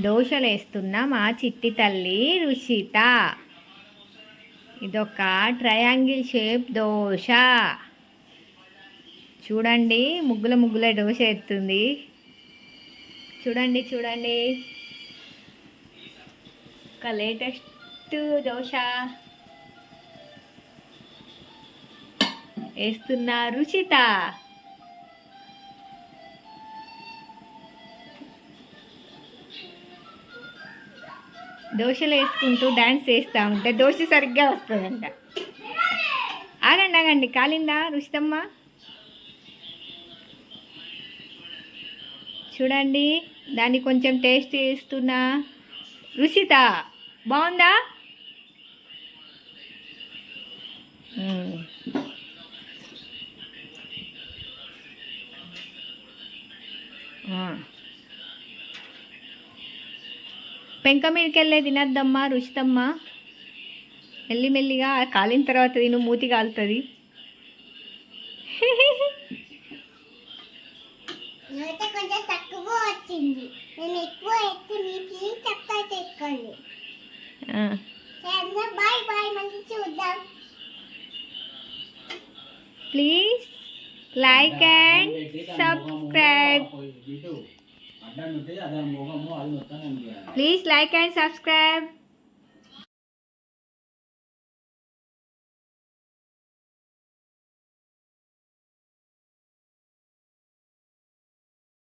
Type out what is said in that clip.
దోశలు వేస్తున్న మా చిట్టి తల్లి రుషిత. ఇదొక ట్రయాంగిల్ షేప్ దోశ. చూడండి, ముగ్గుల ముగ్గుల దోశ ఎత్తుంది. చూడండి చూడండి, ఒక లేటెస్ట్ దోశ వేస్తున్న రుషిత. దోశలు వేసుకుంటూ డ్యాన్స్ చేస్తూ ఉంటే దోశ సరిగ్గా వస్తుందంట. ఆగండి ఆగండి, కాలిందా రుషితమ్మ? చూడండి, దాన్ని కొంచెం టేస్ట్ చేస్తున్నా. రుషిత బాగుందా? పెంక మీదకి వెళ్ళే తినద్దమ్మా రుషితమ్మ. మెల్లిమెల్లిగా కాలిన తర్వాత తిను, మూతి కాలుతుంది. కొంచెం తక్కువ వచ్చింది, నేను ఎక్కువ ఎత్తి మీకు చెప్తా చేసుకోండి. బాయ్ బాయ్, మంచి చూద్దాం. Please like and subscribe. Please like and subscribe.